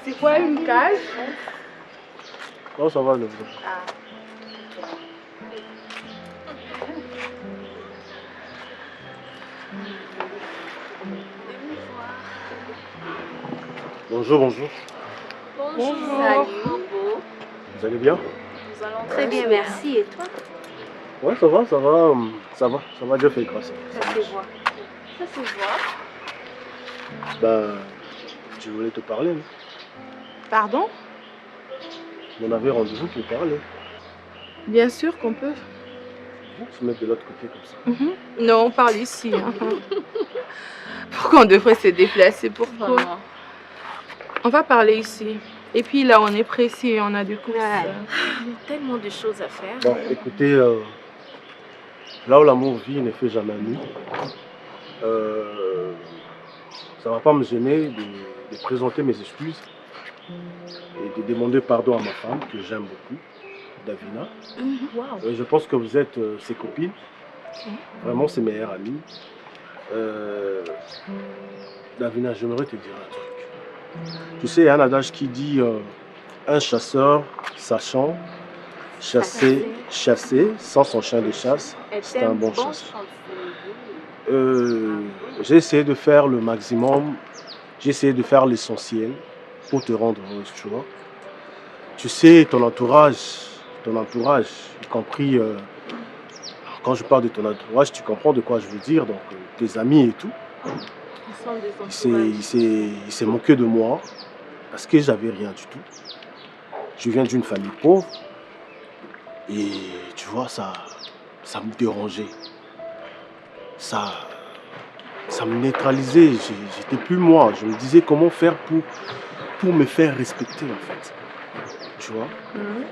C'est quoi une cage? Non, ça va, le Ah. Bonjour, bonjour. Bonjour. Salut. Vous allez bien? Nous allons Très bien, merci. Et toi? Ouais, ça va, ça va. Ça va, Dieu fait grâce. Ça se voit. Ça se voit. Ben, je voulais te parler. Non? Pardon? On avait rendez-vous pour parler. Bien sûr qu'on peut. Vous se mettre de l'autre côté comme ça. Non, on parle ici. Hein. Pourquoi on devrait se déplacer? Pourquoi? Vraiment. On va parler ici. Et puis là, on est pressé, on a des courses. Ouais. Il y a tellement de choses à faire. Bon, écoutez, là où l'amour vit, il ne fait jamais nuit. Ça ne va pas me gêner de présenter mes excuses et de demander pardon à ma femme, que j'aime beaucoup, Davina. Wow. Je pense que vous êtes ses copines. Vraiment, ses meilleures amies. Davina, j'aimerais te dire un truc. Tu sais, il y a un adage qui dit un chasseur sachant chasser sans son chien de chasse, c'est un bon chasseur. J'ai essayé de faire le maximum, j'ai essayé de faire l'essentiel pour te rendre heureuse, tu vois. Tu sais, ton entourage, y compris, quand je parle de ton entourage, tu comprends de quoi je veux dire, donc tes amis et tout. Ils sont des entourages. Il s'est moqué de moi parce que j'avais rien du tout. Je viens d'une famille pauvre et tu vois, ça me dérangeait. Ça me neutralisait. J'étais plus moi. Je me disais comment faire pour me faire respecter en fait. Tu vois.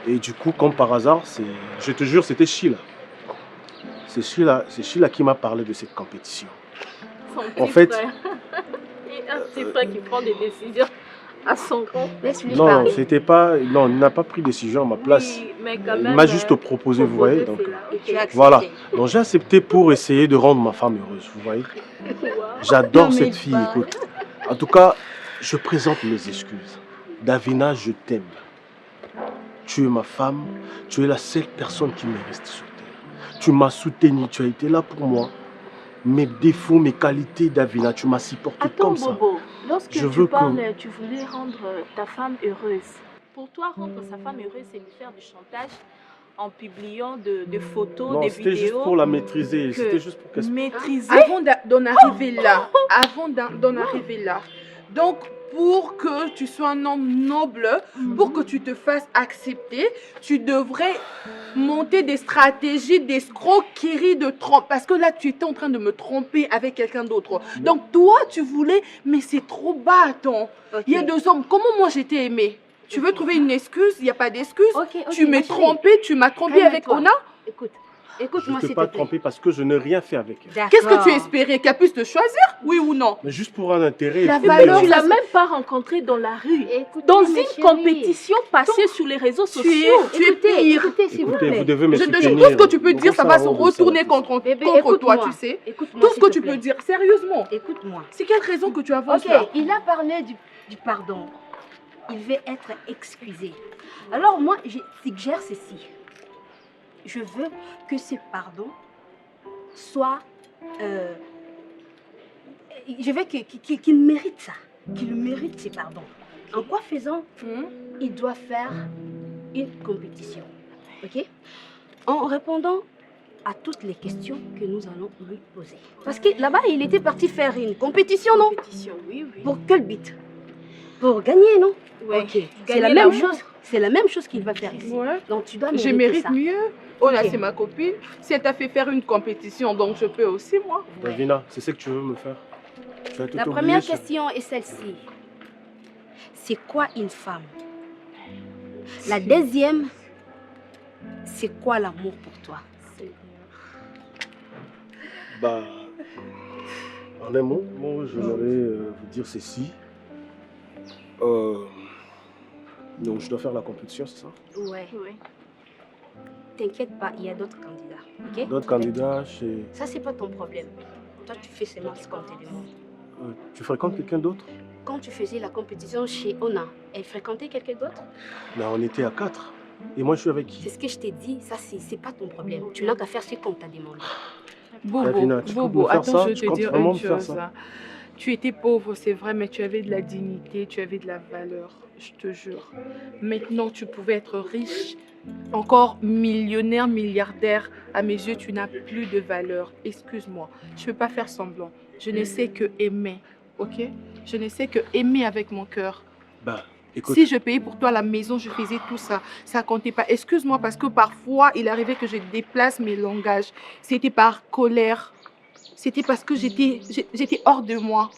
Et du coup, comme par hasard, je te jure, c'était Sheila. C'est Sheila qui m'a parlé de cette compétition. Son petit frère. Et un petit frère qui prend des décisions à son compte. Laisse-lui Non, parler. c'était pas. Non, il n'a pas pris de décision à ma place. Oui, mais quand Il même, m'a juste proposé, vous voyez. Donc, c'est là. Et tu as accepté. voilà. Donc j'ai accepté pour essayer de rendre ma femme heureuse, vous voyez. Wow. J'adore Non, mais cette fille, pas. écoute. En tout cas, je présente mes excuses. Davina, je t'aime. Tu es ma femme, tu es la seule personne qui me reste sur terre. Tu m'as soutenu, tu as été là pour moi. Mes défauts, mes qualités, Davina, tu m'as supporté Attends, comme ça. Bobo, lorsque Je tu veux que- parles, tu voulais rendre ta femme heureuse. Pour toi, rendre sa femme heureuse, c'est lui faire du chantage en publiant des photos, Non, des c'était juste vidéos. pour la maîtriser. que C'était juste pour qu'elle se... maîtriser. D'en arriver là, d'en arriver là. Donc, pour que tu sois un homme noble, pour que tu te fasses accepter, tu devrais monter des stratégies d'escroquerie, de trompe. Parce que là, tu étais en train de me tromper avec quelqu'un d'autre. Donc, toi, tu voulais, mais c'est trop bas, attends. Ok. Il y a deux hommes. Comment moi, j'étais aimée? Tu veux trouver une excuse? Il n'y a pas d'excuse. Ok, Tu m'as ma chérie. trompé, tu m'as trompé avec Calme-toi. Ona. Écoute, Je écoute-moi ne t'ai s'il pas te plaît. trompé parce que je n'ai rien fait avec elle. Qu'est-ce que tu D'accord. espérais? Qu'elle puisse te choisir? Oui ou non? Mais juste pour un intérêt. La et puis, valeur, Tu ça, l'as c'est- même pas rencontré dans la rue. Écoutez, Dans ma une chérie. compétition passée sur les réseaux sociaux. Tu es Écoutez, pire. écoutez, s'il vous Écoutez, plaît. vous devez me Je te soutenir. jure, tout ce que tu peux Donc, dire, ça va se rend de retourner ça. contre Bébé, toi, écoute-moi. tu sais. Écoute-moi, Tout ce s'il que te tu plaît. peux dire, sérieusement. Écoute-moi. C'est quelle raison que tu avances Ok, là? il a parlé du pardon. Il veut être excusé. Alors moi, je suggère ceci. Je veux que ce pardon soit... je veux qu'il mérite ça. Qu'il mérite ce pardon. En quoi faisant, il doit faire une compétition. Ok? En répondant à toutes les questions que nous allons lui poser. Parce que là-bas, il était parti faire une compétition, non? Compétition, oui, oui. Pour quel but? Pour gagner, non? Ouais. Ok. C'est Gagner la même l'amour. chose. C'est la même chose qu'il va faire ici. Ouais. Donc tu dois Je mériter mérite ça. mieux. Ona, Ok. c'est ma copine. Si elle t'a fait faire une compétition, donc je peux aussi, moi. Davina, c'est ce que tu veux me faire. Tu vas tout La oublier première sur- question est celle-ci. C'est quoi une femme? La deuxième, c'est quoi l'amour pour toi? Bah, en un mot, moi, j'aimerais vous dire ceci. Donc, je dois faire la compétition, c'est ça? Ouais. Oui. T'inquiète pas, il y a d'autres candidats. Ok? D'autres candidats chez... Ça, c'est pas ton problème. Toi, tu fais seulement ce qu'on te demande. Tu fréquentes quelqu'un d'autre? quand tu faisais la compétition chez Ona, elle fréquentait quelqu'un d'autre? Là, on était à 4. Et moi, je suis avec C'est qui? ce que je t'ai dit, ça c'est pas ton problème. Tu n'as qu'à faire ce qu'on t'a demandé. Bobo, Davina, tu comptes Bobo, me faire attends, ça? je vais Tu te comptes dire vraiment une me faire chose. ça? Hein. Tu étais pauvre, c'est vrai, mais tu avais de la dignité, tu avais de la valeur, je te jure. Maintenant, tu pouvais être riche, encore millionnaire, milliardaire. À mes yeux, tu n'as plus de valeur. Excuse-moi, je ne peux pas faire semblant. Je ne sais que aimer, ok? Je ne sais que aimer avec mon cœur. Bah, écoute. Si je payais pour toi la maison, je faisais tout ça. Ça comptait pas. Excuse-moi parce que parfois, il arrivait que je déplace mes langages. C'était par colère. C'était parce que j'étais hors de moi.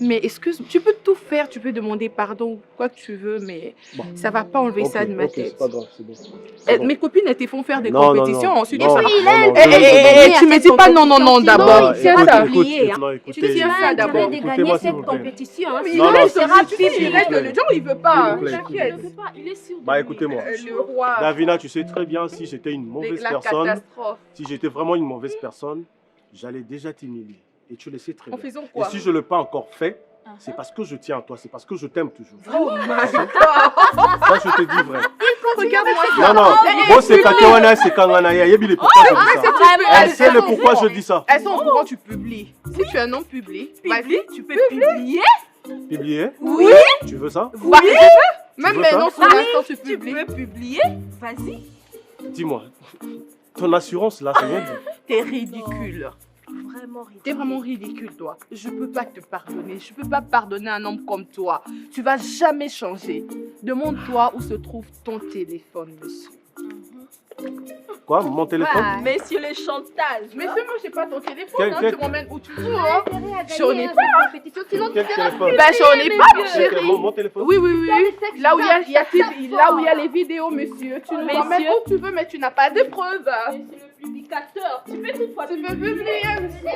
Mais excuse, tu peux tout faire, tu peux demander pardon, quoi que tu veux, mais Bon. ça va pas enlever ça de ma tête. c'est pas grave, c'est bon. C'est bon. Mes copines, elles te font faire des Non, non, compétitions, non. ensuite Non, ça. non, il a non, un non, peu non, Tu me dis pas non, non, non, d'abord. il sera écoute, pas écoute, oublié, non, Tu écoutez, dis as ça intérêt d'abord. de Écoutez-moi, gagner s'il vous cette plaît. compétition. Hein. Mais Non, il non, sera s'il vous plaît. le genre, il veut pas. S'il vous plaît. T'inquiète. Il ne veut pas, il est sûr de Bah, lui. écoutez-moi. Le roi. Davina, tu sais très bien, si j'étais une mauvaise La personne, catastrophe. si j'étais vraiment une mauvaise personne, j'allais déjà t'humilier. Et tu le sais très En bien. faisant Et quoi? si je ne l'ai pas encore fait, c'est parce que je tiens à toi, c'est parce que je t'aime toujours. Oh my God. Ça, je te dis vrai. Regarde-moi Non, ça. non, moi c'est Katewana, c'est Kanganaya. Yebi, les pourquoi je dis ça. Vraiment, Elle sait le pourquoi je dis ça. Elles sont au courant, tu publies. Si tu es un homme public, vas-y, tu peux publier. Publier? Oui. Tu veux ça? Bah, je veux. Même veux maintenant, ça? sur l'instant, tu Tu publies. peux publier. Vas-y. Dis-moi, ton assurance là, c'est bien dit. T'es ridicule. Vraiment ridicule. T'es vraiment ridicule, toi. Je peux pas te pardonner. Je peux pas pardonner un homme comme toi. Tu vas jamais changer. Demande-toi où se trouve ton téléphone, monsieur. Quoi? Mon téléphone? Messieurs, le chantage. Mais moi, j'ai pas ton téléphone. Quel- Hein. quel- Tu m'emmènes où tu veux. Hein. J'en ai pas. Sinon, Quel téléphone? Ben, j'en ai pas, chérie. Mon téléphone? Oui, oui, oui. Là où il y a les vidéos, monsieur. Tu nous Messieurs. emmènes où tu veux, mais tu n'as pas de preuves. Monsieur le publicateur, tu peux toutefois Tu peux publier, monsieur.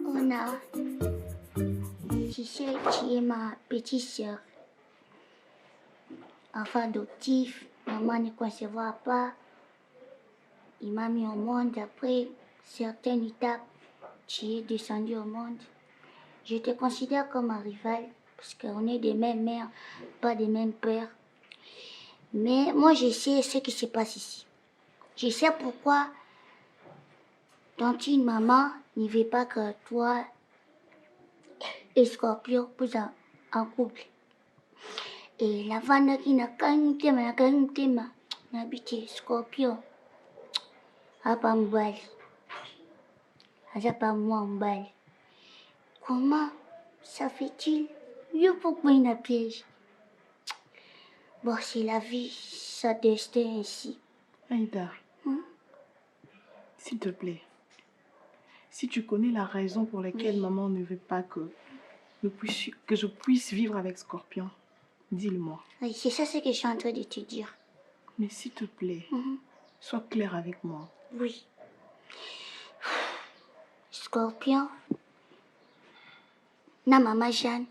Ona, tu sais, tu es ma petite sœur. Enfant adoptif, maman ne concevra pas. Il m'a mis au monde après certaines étapes. Tu es descendu au monde. Je te considère comme un rival parce qu'on est des mêmes mères, pas des mêmes pères. Mais moi, je sais ce qui se passe ici. Je sais pourquoi ton une maman ne veut pas que toi et Scorpion puissent en couple. Et la femme qui n'a qu'un thème, n'habite Scorpion. A pas m'balle. A pas moi m'balle. Comment ça fait-il? Mieux pourquoi il n'a piège. Bon, c'est la vie, sa destin ainsi. Aïda, s'il te plaît, si tu connais la raison pour laquelle maman ne veut pas que je puisse vivre avec Scorpion, dis-le-moi. Oui, c'est ça ce que je suis en train de te dire. Mais s'il te plaît, Mhm. sois clair avec moi. Oui. Scorpion. Na maman Jeanne.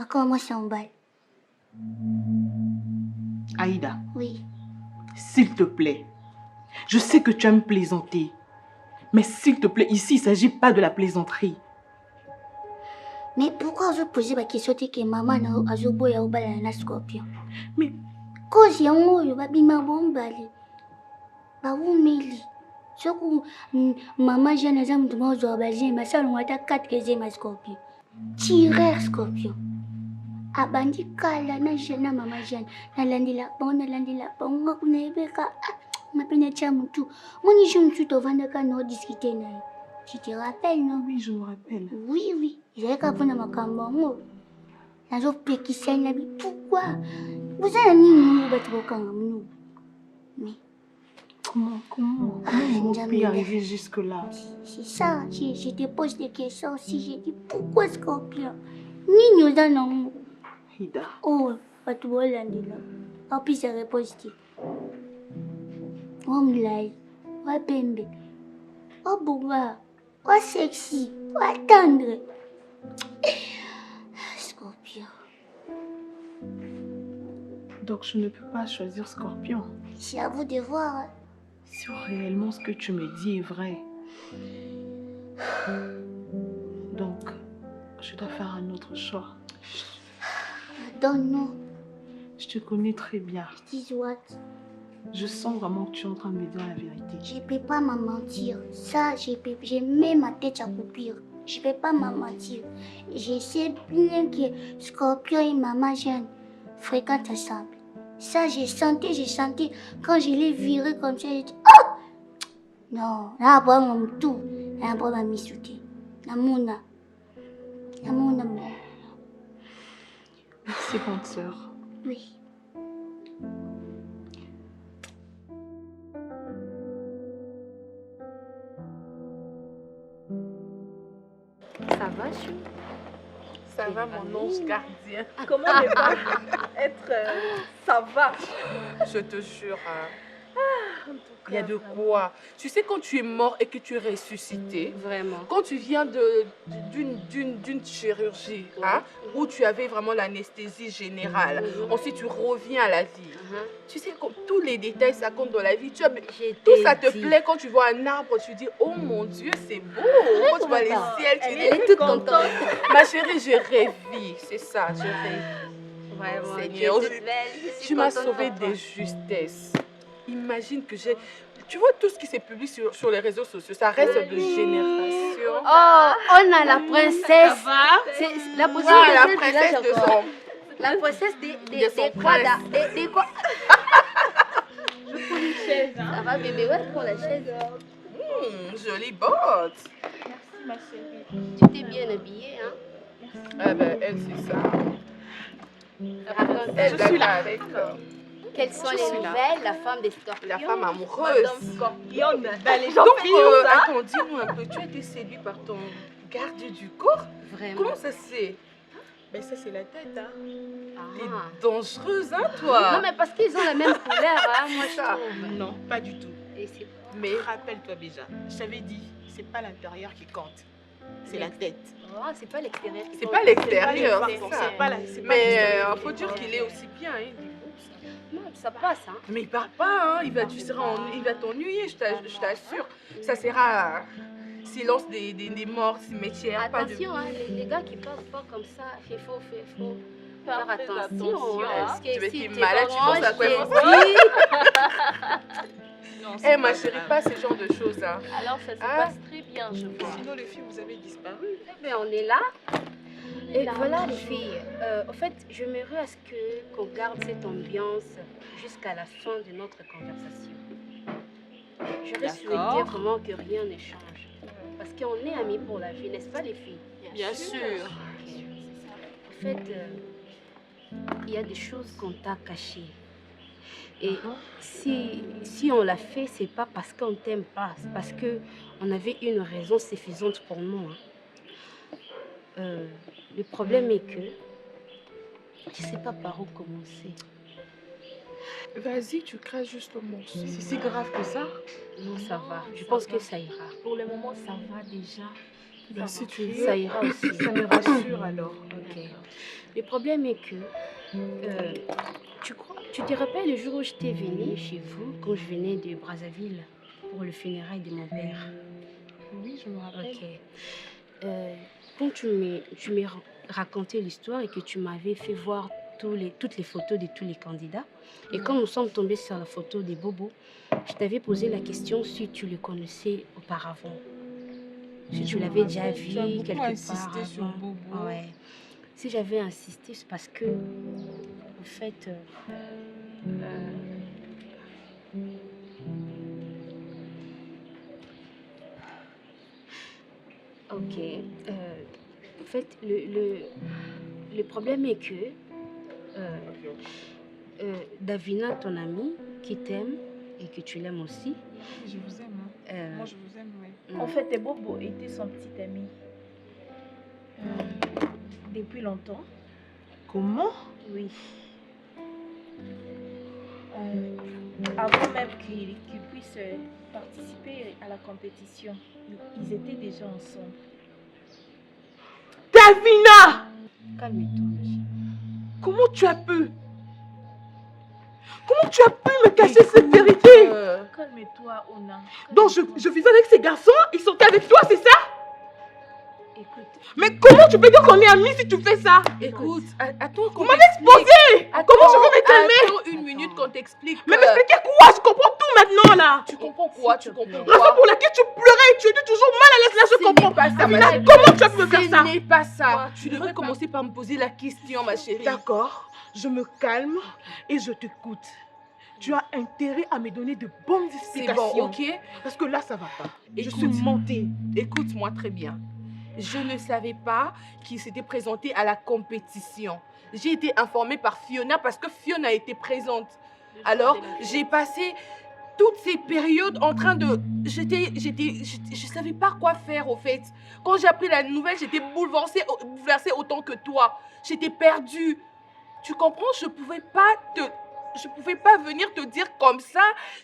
Comment ça emballe? Aïda, Oui. s'il te plaît, je sais que tu aimes plaisanter. Mais s'il te plaît, ici, il ne s'agit pas de la plaisanterie. Mais pourquoi vous posez la question que maman a joué au bal na Scorpion? Mais Cause yango yo babima bombali. Ba umeli. Soko maman Jeanne aza mutu mozo abaje masalo ngata 4 keze ma Scorpion. Tireur Scorpion. Abandi kala na Jeanne maman Jeanne. Nalandila bonga kunebeka. Mapena tia mutu. Moni je mutu tovanda ka no discuter na. Tu te rappelles non? oui, je me rappelle. Oui, oui. Ils avaient qu'à prendre ma cambo. Ils ont péqué ça. Pourquoi? Vous avez mis nous battre au cambo. Mais Comment on peut arriver jusque-là? c'est ça. Je te pose des questions. Si je dis pourquoi Scorpion? Ni nous allons. Aïda, Oh, pas tout le monde là. En plus, ça répond. Oh, m'lai. Oh, bembe. Oh, boba. Oh, sexy. Oh, tendre. Scorpion. donc je ne peux pas choisir Scorpion. C'est à vous de voir. si réellement ce que tu me dis est vrai, donc je dois faire un autre choix. Donne-nous. Je te connais très bien. Dis what? Je sens vraiment que tu es en train de me dire la vérité. Je peux pas m'en mentir. Ça, j'ai mis ma tête à coupure. Je peux pas m'en mentir. Je sais bien que Scorpion et Maman Jeanne fréquentent ensemble. Ça, j'ai senti. Quand je l'ai viré comme ça, j'ai dit, oh! Non, là, après, mon tout. Là, après, ma misouté. Namouna. Namouna, Merci, grande sœur. oui. Ça va, Chou? Ça va, mon ange gardien. Comment ne pas être... ça va. Je te jure. Il y a de quoi. Tu sais, quand tu es mort et que tu es ressuscité, Vraiment. quand tu viens d'une chirurgie, hein, où tu avais vraiment l'anesthésie générale, ensuite tu reviens à la vie. Tu sais, tous les détails, ça compte dans la vie. Tout ça te plaît quand tu vois un arbre, tu dis, oh mon Dieu, c'est beau. Quand tu vois les ciels, tu dis, Elle est toute contente. ma chérie, je rêve, c'est ça, je rêve. Vraiment. Seigneur, tu es toute belle. Je suis Tu m'as contente sauvé pour toi. des justesses. Imagine que j'ai... Tu vois tout ce qui s'est publié sur les réseaux sociaux, ça reste de génération. Oh, on a la princesse. C'est la princesse, Voilà, la de princesse de son... La princesse De son des quoi, prince. des quoi? Je prends une chaise. Hein. Ça va, bébé, ouais, pour la chaise. Jolie botte. Merci, ma chérie. Tu t'es bien habillée, hein? Ah ben, elle, c'est ça. Raconte. Elle Je suis là. avec Quelles sont Je les suis là. nouvelles, la femme des scorpions? la femme amoureuse. Madame Scorpion, dans les gens Donc, ça. attends, dis-nous un peu, tu as été séduit par ton garde du corps? Vraiment. Comment ça se fait? Mais ça, c'est la tête, hein. T'es Ah. dangereuse, hein, toi? Non, mais parce qu'ils ont la même couleur, hein, moi je Ça. trouve. Non, pas du tout. Et c'est Mais Rappelle-toi déjà, je t'avais dit, c'est pas l'intérieur qui compte, c'est la tête. oh, c'est pas l'extérieur. qui c'est compte. pas l'extérieur, C'est c'est ça. pas la, c'est pas Mais l'extérieur qui faut dire compte. qu'il est aussi bien, hein, du coup. Non, ça passe, hein. Mais il part pas, hein. Il va t'ennuyer, je t'assure. Ça sera silence des morts, cimetière, pas de... Attention, hein, les gars qui parlent pas comme ça, il faut faire Faire attention. Hein, parce que Tu veux si qu'il est t'es malade, tu penses à quoi vraiment il Non, Eh c'est ma pas chérie, grave. pas ce genre de choses, hein. Alors, ça se Ah. passe très bien, je vois. Sinon, les filles, vous avez disparu. Eh bien, on est là. Et là, voilà les toujours. filles. En fait, je m'aimerais à ce qu'on garde cette ambiance jusqu'à la fin de notre conversation. J'aurais souhaité D'accord. vraiment que rien ne change. Parce qu'on est amis pour la vie, n'est-ce pas les filles? Bien sûr. En fait, il y a des choses qu'on t'a cachées. Et si on l'a fait, c'est pas parce qu'on t'aime pas, c'est parce qu'on avait une raison suffisante pour nous. Hein. Le problème est que je sais pas par où commencer. Vas-y, tu craches juste le morceau. C'est si grave que ça? Non, ça Non, va. Je ça pense va. que ça ira. Pour le moment, ça va déjà. Ben, si tu veux, Ça ira aussi. ça me rassure alors. Ok. Le problème est que tu te rappelles le jour où j'étais venue chez vous, quand je venais de Brazzaville pour le funérail de mon père. Oui, je me rappelle. Ok. Quand tu m'as raconté l'histoire et que tu m'avais fait voir toutes les photos de tous les candidats, et quand nous sommes tombés sur la photo des bobos, je t'avais posé la question si tu les connaissais auparavant. Si tu l'avais déjà vu Tu as beaucoup quelque insisté part sur avant. Bobo. Ouais. Si j'avais insisté, c'est parce que, en fait, ok. En fait, le problème est que Davina, ton amie, qui t'aime et que tu l'aimes aussi, Je vous aime. Hein. Moi, je vous aime, oui. En fait, Bobo était son petit ami. Depuis longtemps. Comment? Oui. Avant même qu'il puisse participer à la compétition, ils étaient déjà ensemble. Davina! calme-toi. Comment tu as pu? Comment tu as pu me cacher cette vérité? Calme-toi, Ona. Donc je vivais avec ces garçons, ils sortaient avec toi, c'est ça? Écoute, Mais comment tu peux dire qu'on est amis si tu fais ça? Écoute, attends qu'on Comment t'explique. m'exposer? Attends, Comment je peux me calmer? Attends une minute qu'on t'explique. Mais m'expliquer quoi? Je comprends tout maintenant là. Tu comprends quoi? Tu S'il te comprends plaît. Raison quoi? pour laquelle tu pleurais et tu étais toujours mal à l'aise là, je Ce comprends n'est pas ça, ma Amina, chérie. comment tu as pu me faire ça? Ce n'est pas ça. Toi, Tu devrais commencer par me poser la question, ma chérie. D'accord, je me calme et je t'écoute. Tu as intérêt à me donner de bonnes C'est explications. bon, ok? Parce que là, ça va pas. Je Écoute. suis montée. Écoute-moi très bien. Je ne savais pas qu'il s'était présenté à la compétition. J'ai été informée par Fiona parce que Fiona était présente. Alors, j'ai passé toutes ces périodes en train de... Je savais pas quoi faire, au fait. Quand j'ai appris la nouvelle, j'étais bouleversée autant que toi. J'étais perdue. Tu comprends? Je pouvais pas venir te dire comme ça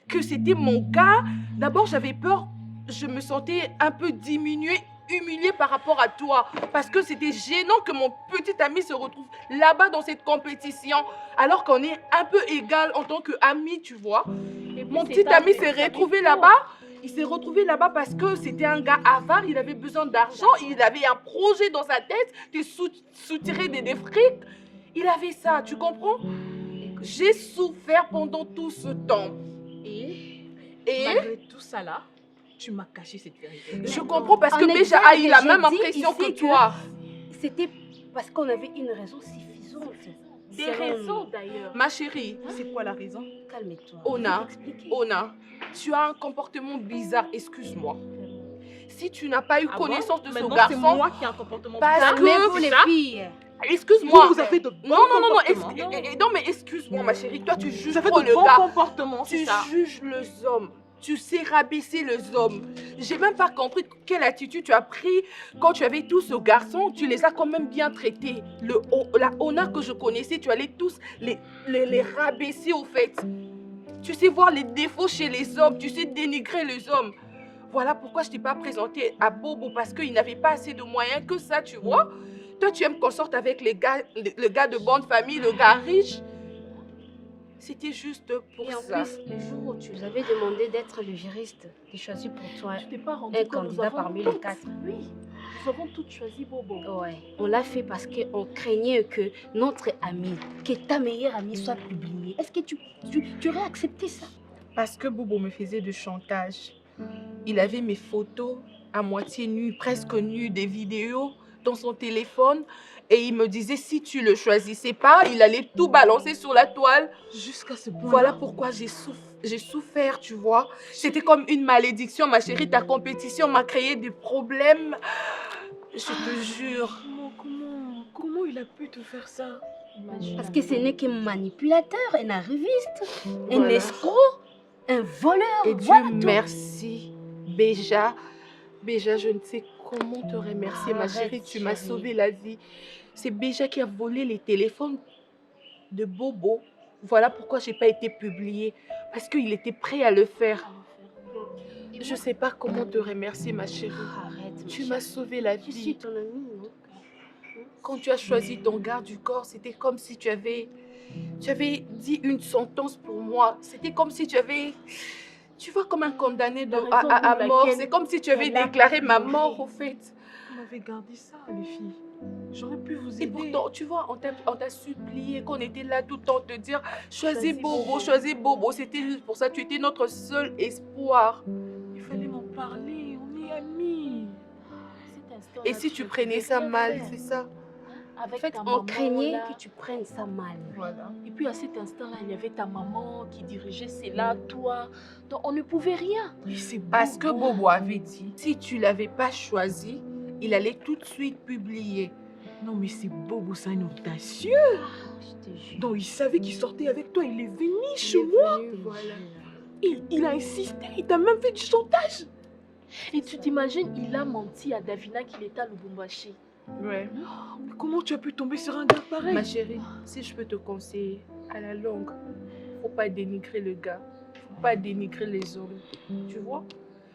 que c'était mon cas. D'abord, j'avais peur. Je me sentais un peu diminuée, humiliée par rapport à toi. Parce que c'était gênant que mon petit ami se retrouve là-bas dans cette compétition. Alors qu'on est un peu égal en tant qu'amis, tu vois. Et puis, Mon c'est petit ta ami s'est famille. retrouvé là-bas. Il s'est retrouvé là-bas parce que c'était un gars avare. Il avait besoin d'argent. Il avait un projet dans sa tête de soutirer des frics. Il avait ça, tu comprends? J'ai souffert pendant tout ce temps. Et Et malgré tout ça là, tu m'as caché cette vérité. je comprends parce En que Béja exact, a eu la j'ai même dit impression ici que que- toi. C'était parce qu'on avait une raison suffisante. Des Selon raisons nous. d'ailleurs. Ma chérie, C'est quoi la raison? Calme-toi. Ona, Je vais t'expliquer. Ona, tu as un comportement bizarre, excuse-moi. Si tu n'as pas eu connaissance de ce Maintenant, c'est garçon, moi qui ai un comportement parce bizarre. que- Calmez-vous les ça filles. excuse-moi. Vous avez de bons Non, non, non, non, comportements. non, mais excuse-moi, ma chérie. Toi, tu juges Vous avez trop de le bons gars. comportements, c'est Tu ça. juges les hommes. Tu sais rabaisser les hommes. J'ai même pas compris quelle attitude tu as pris quand tu avais tous ce garçon. Tu les as quand même bien traités. La Ona que je connaissais, tu allais tous les rabaisser au fait. Tu sais voir les défauts chez les hommes. Tu sais dénigrer les hommes. Voilà pourquoi je t'ai pas présenté à Bobo parce qu'il n'avait pas assez de moyens que ça, tu vois. Toi, tu aimes qu'on sorte avec les gars, le gars de bonne famille, le gars riche. C'était juste pour Et en ça. plus, le jour où tu nous avais demandé d'être le juriste, j'ai choisi pour toi Tu t'es pas rendu un compte, nous candidat avons parmi les toutes- 4. Oui, nous avons toutes choisi Bobo. Ouais, on l'a fait parce qu'on craignait que notre ami, que ta meilleure amie soit publiée. Est-ce que tu aurais accepté ça? Parce que Bobo me faisait du chantage. Il avait mes photos à moitié nues, presque nues, des vidéos dans son téléphone. Et il me disait, si tu le choisissais pas, il allait tout balancer sur la toile. Jusqu'à ce point. Voilà pourquoi j'ai souffert, tu vois. C'était comme une malédiction, ma chérie. Ta compétition m'a créé des problèmes. Je te jure. Comment il a pu te faire ça? Imagine. Parce que ce n'est qu'un manipulateur, un arriviste, un Voilà. escroc, un voleur. Et Dieu voilà tout. merci, Béja. Béja, je ne sais comment te remercier, ma Arrête, chérie. Tu m'as chérie. sauvé la vie. C'est Béja qui a volé les téléphones de Bobo. Voilà pourquoi je n'ai pas été publiée. Parce qu'il était prêt à le faire. Je ne sais pas comment te remercier, ma chérie. Arrête, Tu ma m'as chérie. sauvé la Je suis vie. ton amie, non? Quand tu as choisi ton garde du corps, c'était comme si tu avais dit une sentence pour moi. C'était comme si tu avais... Tu vois, comme un condamné La raison à pour mort. laquelle C'est comme si tu avais elle a déclaré ma pleuré. mort, au fait. Vous m'avez gardé ça, les filles. J'aurais pu vous Et aider. pourtant, tu vois, on t'a supplié qu'on était là tout le temps te dire choisis Choisis Bobo, Bobo. choisis Bobo. C'était juste pour ça, tu étais notre seul espoir. Il fallait m'en parler. On est amis. Cet instant-là, Et si tu ne prenais pouvais ça rien mal, faire. c'est ça? Avec En fait, ta on maman, craignait là. que tu prennes ça mal. Voilà. Et puis à cet instant-là, il y avait ta maman qui dirigeait cela, toi. Donc on ne pouvait rien. Mais c'est Parce que Bobo avait dit, si tu l'avais pas choisi, il allait tout de suite publier. Non, mais c'est Bobo, c'est un audacieux. Je te jure. Donc il savait qu'il sortait avec toi. Il est venu Il chez est moi. venu, voilà. Il a insisté. Il t'a même fait du chantage. Et tu t'imagines, il a menti à Davina qu'il était à Lubumbashi. Ouais. Mais comment tu as pu tomber sur un gars pareil? Ma chérie, si je peux te conseiller, à la longue, faut pas dénigrer le gars, faut pas dénigrer les hommes, tu vois?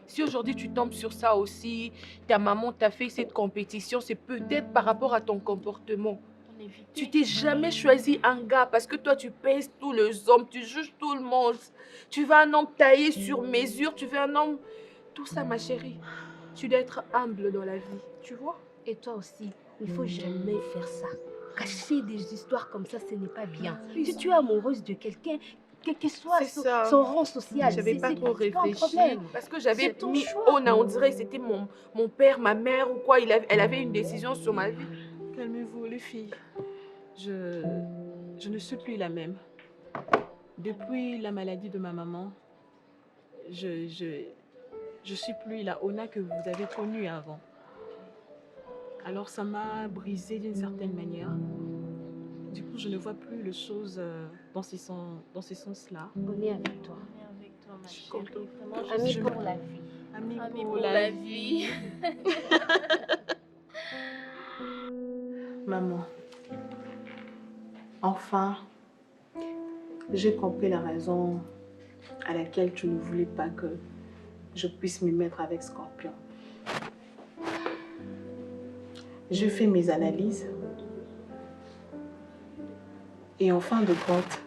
Si aujourd'hui tu tombes sur ça aussi, ta maman t'a fait cette compétition, c'est peut-être par rapport à ton comportement. pour l'éviter. Tu t'es jamais choisi un gars parce que toi, tu pèses tous les hommes, tu juges tout le monde. Tu veux un homme taillé sur mesure, tu veux un homme... Tout ça, ma chérie, tu dois être humble dans la vie, tu vois? Et toi aussi, il faut jamais faire ça. Cacher des histoires comme ça, ce n'est pas bien. Si tu es amoureuse de quelqu'un, quel que soit C'est ça. son rang social, J'avais pas trop un réfléchi. problème. Parce que j'avais C'est ton mis choix. Ona, on dirait que c'était mon père, ma mère ou quoi. Elle avait une décision sur ma vie. Calmez-vous, les filles. Je ne suis plus la même. Depuis la maladie de ma maman, je suis plus la Ona que vous avez connue avant. Alors ça m'a brisée d'une certaine manière. Du coup, je ne vois plus les choses dans ces sens-là. On est avec toi. On est avec toi, ma Je suis chérie. contente. Vraiment, je Amis suis pour la vie. Amis amie pour pour la vie. Maman, enfin, j'ai compris la raison à laquelle tu ne voulais pas que je puisse me mettre avec Scorpion. J'ai fait mes analyses et en fin de compte,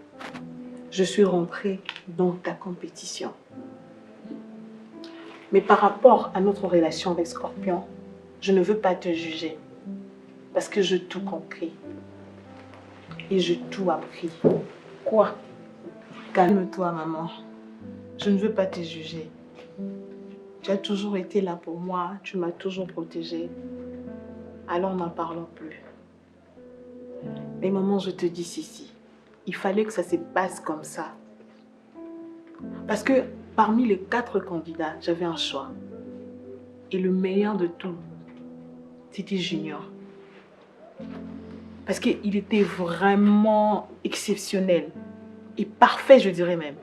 je suis rentrée dans ta compétition. Mais par rapport à notre relation avec Scorpion, je ne veux pas te juger parce que j'ai tout compris et j'ai tout appris. Quoi? Calme-toi, maman. Je ne veux pas te juger. Tu as toujours été là pour moi, tu m'as toujours protégée. Alors n'en parlons plus. Mais maman, je te dis ceci. Il fallait que ça se passe comme ça. Parce que parmi les 4 candidats, j'avais un choix. Et le meilleur de tout, c'était Junior. Parce qu'il était vraiment exceptionnel. Et parfait, je dirais même.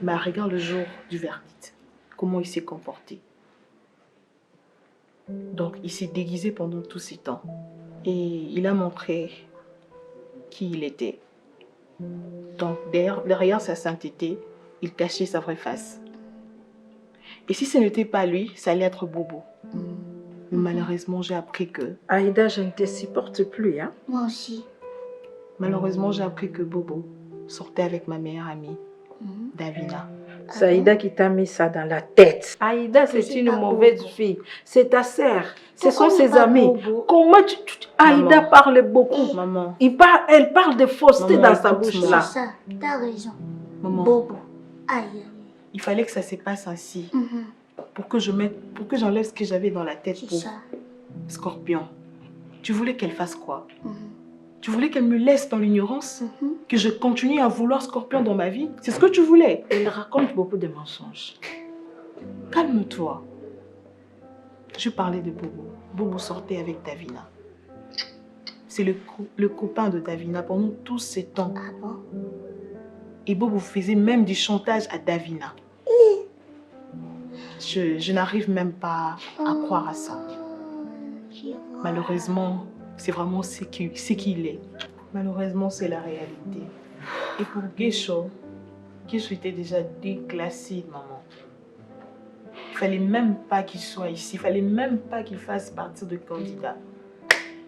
Mais regarde le jour du verdict. Comment il s'est comporté. Donc, il s'est déguisé pendant tous ces temps. Et il a montré qui il était. Donc, derrière sa sainteté, il cachait sa vraie face. Et si ce n'était pas lui, ça allait être Bobo. Mais malheureusement, j'ai appris que... Aïda, je ne te supporte plus, hein? Moi aussi. Malheureusement, j'ai appris que Bobo sortait avec ma meilleure amie, Davina. C'est Aïda qui t'a mis ça dans la tête. Aïda, c'est c'est une pas mauvaise Bobo. fille. C'est ta sœur. Ce Pourquoi sont il ses parle amis. Bobo? Comment Aïda Maman. parle beaucoup. Maman, Elle parle de fausseté Maman, dans sa écoute-moi. bouche là. C'est ça, t'as raison. maman, Bobo. Aïe, aïe. il fallait que ça se passe ainsi Mhm, pour que j'enlève ce que j'avais dans la tête c'est pour ça. Scorpion. Tu voulais qu'elle fasse quoi? Mhm, Tu voulais qu'elle me laisse dans l'ignorance? mhm. Que je continue à vouloir Scorpion dans ma vie? C'est ce que tu voulais? Elle raconte beaucoup de mensonges. Calme-toi. Je parlais de Bobo. Bobo sortait avec Davina. C'est le copain de Davina pendant tous ces temps. Ah bon? Et Bobo faisait même du chantage à Davina. Je n'arrive même pas à croire à ça. Je vois. Malheureusement, c'est vraiment ce qu'il est. Malheureusement, c'est la réalité. Et pour Guécho était déjà déclassé, maman. Il fallait même pas qu'il soit ici. Il fallait même pas qu'il fasse partie de candidat.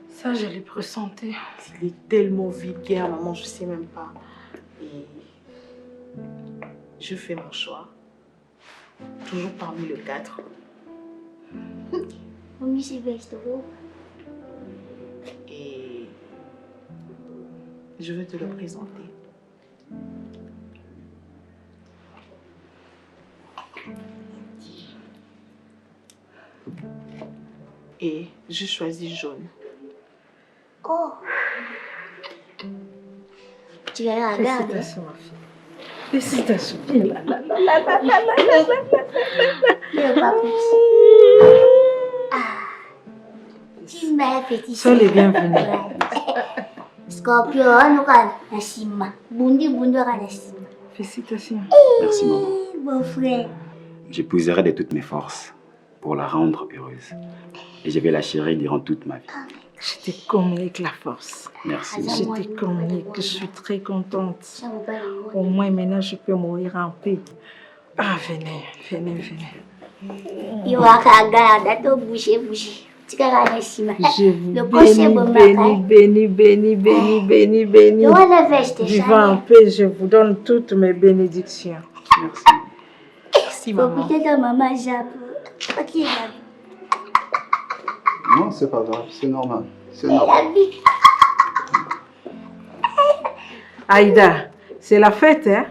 Ça, je l'ai pressenti. Il est tellement vulgaire, maman, je sais même pas. Et je fais mon choix. Toujours parmi les 4. Mami, c'est best, oh. Et je vais te le présenter. Et je choisis jaune. Oh. Tu vas la regarder. Félicitations, ma fille. Félicitations. Là, là, là. Le papouche. Ah. Tu m'as fait Sois les bienvenus. Scorpion, nous allons la cima. Bundi, bundi, la cima. Félicitations. Merci maman. Bon frère. J'épouserai de toutes mes forces pour la rendre heureuse. Et je vais la chérir durant toute ma vie. Je te communique la force. Merci. Je te communique que je suis très contente. Ça vous parle. Au moins maintenant je peux mourir en paix. Ah, venez. Il va regarder, bouger. Tu vas Shima. Je vous Le prochain bénis, bénis. Vivant en paix, je vous donne toutes mes bénédictions. Merci. Merci, maman. Peut-être maman Jap. Ok, Non, c'est pas grave, c'est normal. C'est normal. Aïda, c'est la fête, hein?